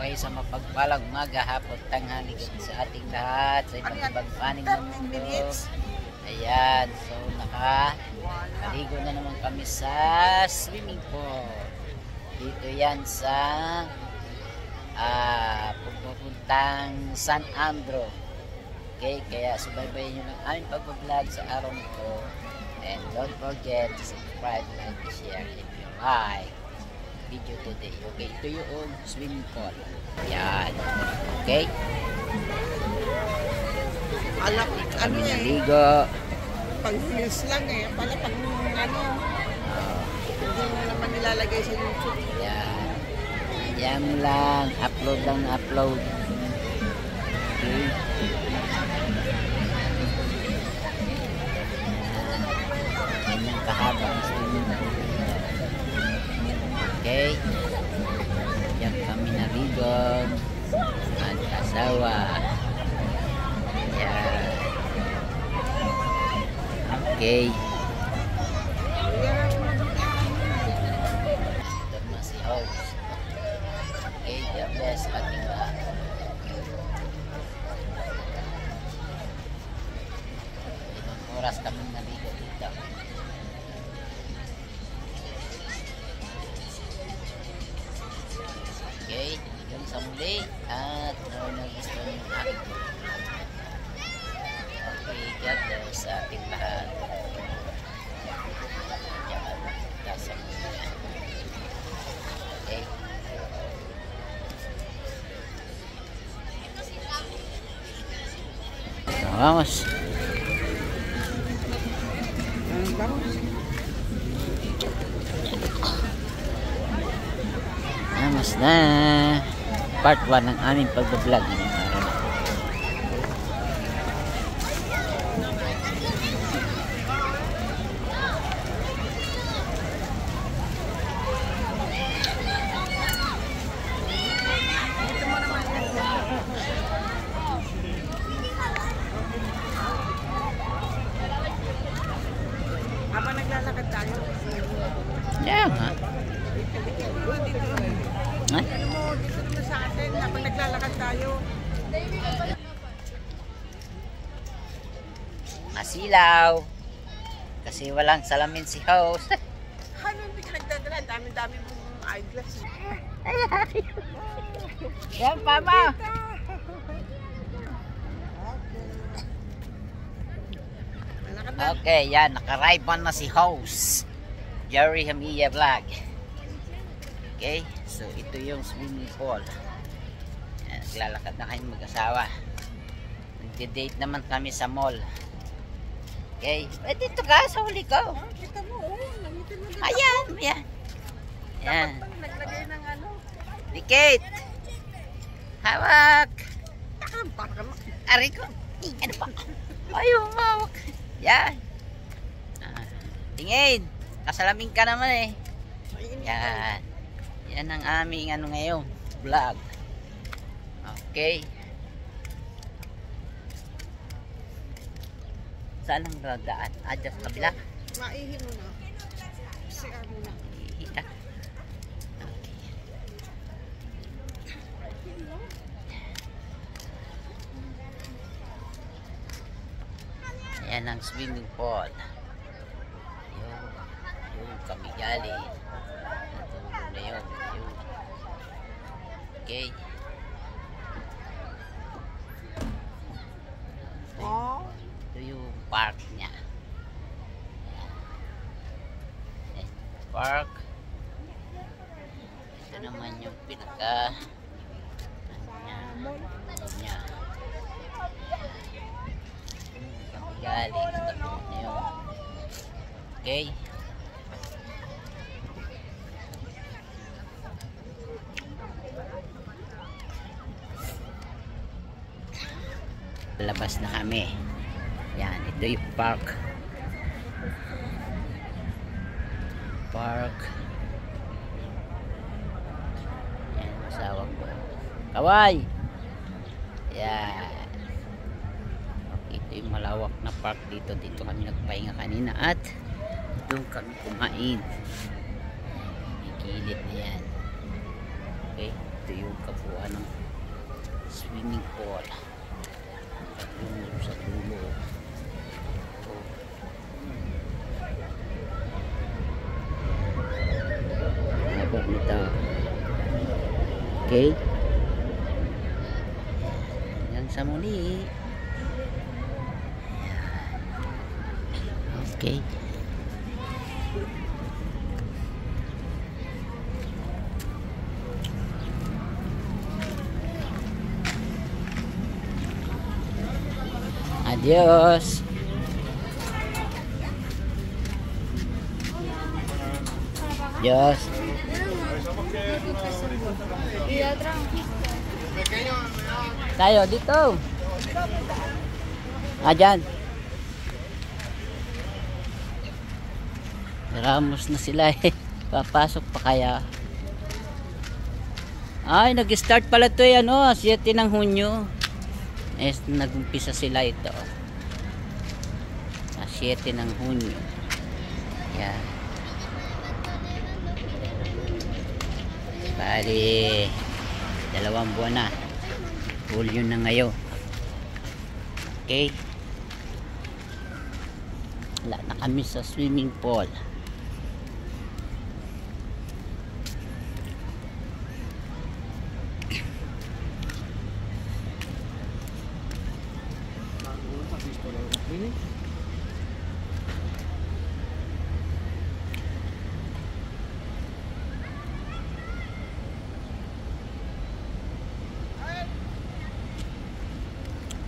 kayo sa mapagpalang umaga, hapon, tanghali sa ating lahat sa iba't ibang panig ng mundo. Ayan, so nakaligo na naman kami sa swimming pool. Dito yan sa pupuntang San Andro. Okay, kaya subaybayin nyo ng aming pag-vlog sa araw nito. And don't forget to subscribe, like, share if you like video today. Okay, ito yung swimming pool. Yan. Okay. Alam, ano eh, naligo. pag reels lang eh. Pala pag ano, hindi mo naman nilalagay sa YouTube. Yan. Yan lang. Upload lang na upload. Okay. Yan kahaba ang swimming pool. Okay. Yan kami naligo. At asawa. Yan. Okay. Ito na si host. Okay, God bless ating lahat. Ilang oras kami naligo dito. Okay, yung sa muli at nagustuhan yung aking okay, God bless sa ating lahat. Sa muli. Okay. Vamos. Vamos na. Part 1 ng aming pag-vlog ngayong araw na. Habang naglalakad tayo. Yeah, ha? Ha? Ano mo, dito naman sa atin, habang naglalakad tayo. Masilaw. Kasi walang salamin si host. Ano, hindi ka nagdadala. Dami-dami mong eyeglass. Yan, Papa. Lalakad na. Okay, yan. Naka-ride on na si host. Jerry Hamiya Vlog. Okay, so ito yung swimming pool. Yan, naglalakad na kayong mag-asawa. Nagde-date naman kami sa mall. Okay, dito ka sa huli ko. Oh, kita mo, oh. Nangitin mo dito. Ayan, ayan. Yan. Dapat pang naglagay ng ano. Dikit. Hawak. Baka Ari ko. Ano pa? Ayaw, hawak. Yan. Tingin. Kasalamin ka naman eh. Yan. Yan ang aming ano ngayon. Vlog. Okay. Saan ang dadaan? Dyan sa kabila. maihi mo na. CR mo na. Hihita. Ayan ang swimming pool. Yung kami galing. Natulog na yun. Okay. Oh. Ito yung park niya. Ayan. Park. Ito naman yung pinaka niya. Kami galing. Natulog na yun. Okay. Labas na kami. Yan, ito yung park. Yan, asawa ko. Kaway! Yan. Ito yung malawak na park dito. Dito kami nagpahinga kanina at doon kami kumain. May gilid na yan. Okay. ito yung kabuuan ng swimming pool. Yung sa dulo. Haba nito. Okay. Hanggang sa muli. Okay. Adios. Adios. Tayo dito. Dyan. Ramos na sila eh. Papasok pa kaya. Ay, nag-start pala to eh, 7 ng Hunyo. Nag-umpisa sila ito. 7 ng Hunyo. Yan. Bali, 2 buwan na. Hulyo na ngayon. Okay. Wala na kami sa swimming pool.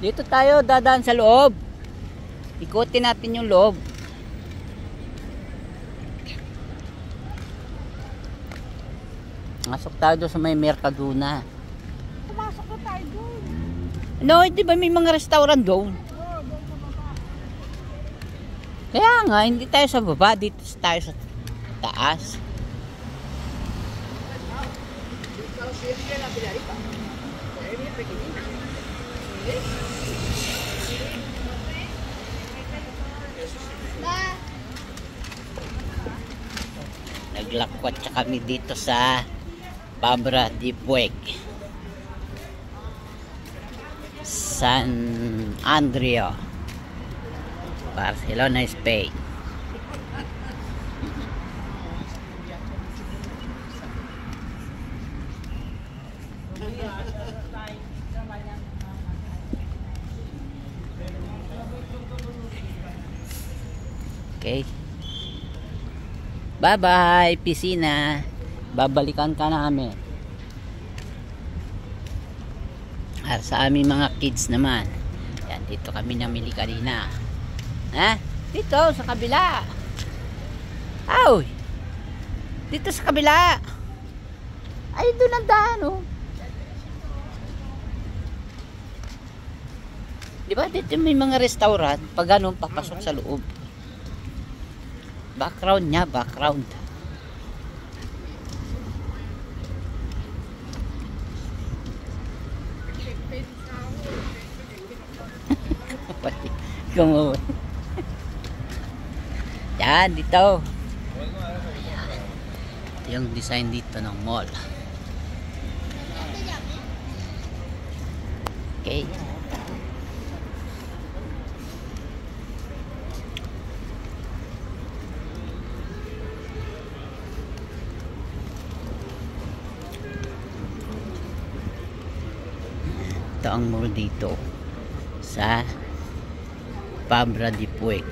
Dito tayo dadaan sa loob. Ikutin natin yung loob. Masok tayo doon sa may Mercadona. Pumasok na tayo doon. No, di ba may mga restaurant doon? Kaya nga, hindi tayo sa baba. Dito tayo sa taas. Naglakwat kami dito sa Pabra de Puig, San Andrea, Barcelona, Spain. Okay. Bye-bye, piscina. Babalikan ka namin. Sa aming mga kids naman. Yan, dito kami namili kanina. Ha? Dito, sa kabila. Ay! Dito sa kabila. Ay, doon ang daan, oh. Diba, dito may mga restaurant. Pag ganun, papasok sa loob. Background niya, background. Kumuha. Yan, dito. Ito yung design dito ng mall. Okay. Ito ang mall dito sa Pabra de Puig.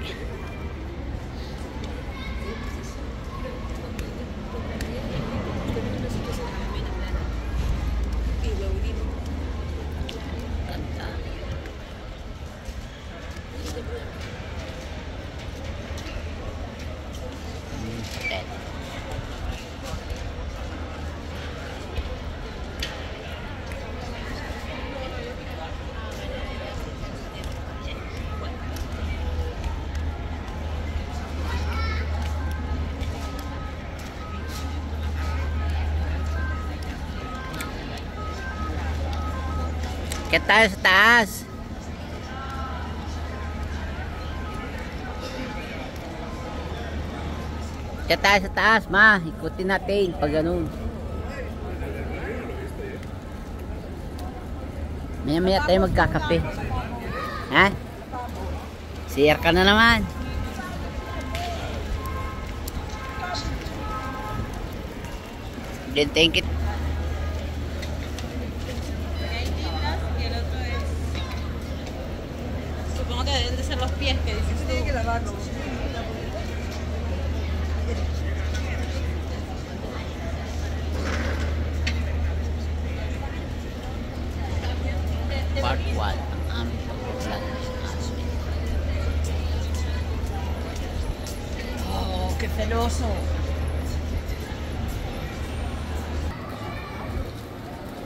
Kaya tayo sa taas. Kaya tayo sa taas, ma. Ikutin natin pag ganun. Maya-maya tayo magkakape. Ha? CR ka na naman. Then thank you. Supongo que deben de ser los pies que dices tú. Part 1 ang aming pagpaplan sa aso. Oh, qué celoso.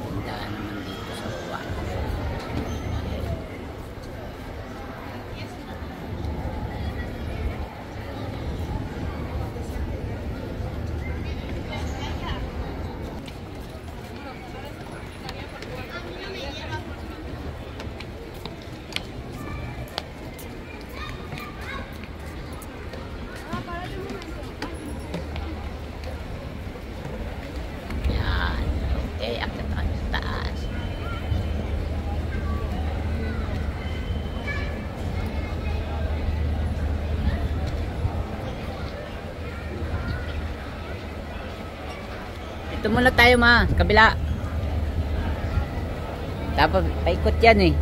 Tandaan naman dito sa baba. Yan. Okay, akit tayo sa taas. Ito muna tayo ma, kabila. Dapat paikot yan eh.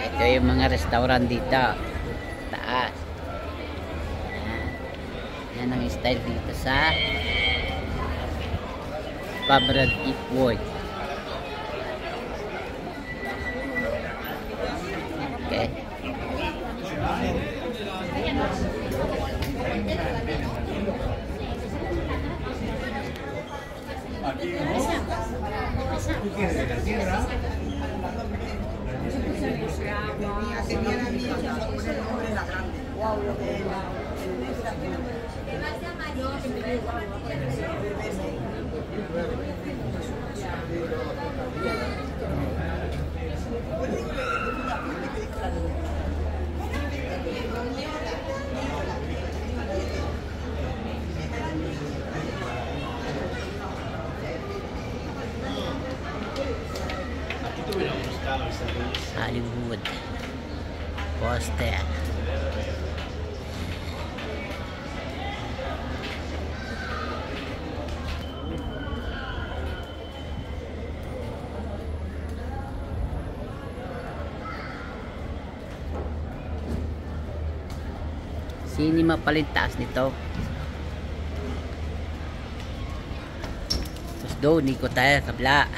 Ito yung mga restaurant dito. Taas. Yan ang style dito sa Pabrad Ipwood. Okay. Hollywood poster. Cinema pala yung taas nito. Tapos doon, ikot tayo kabila.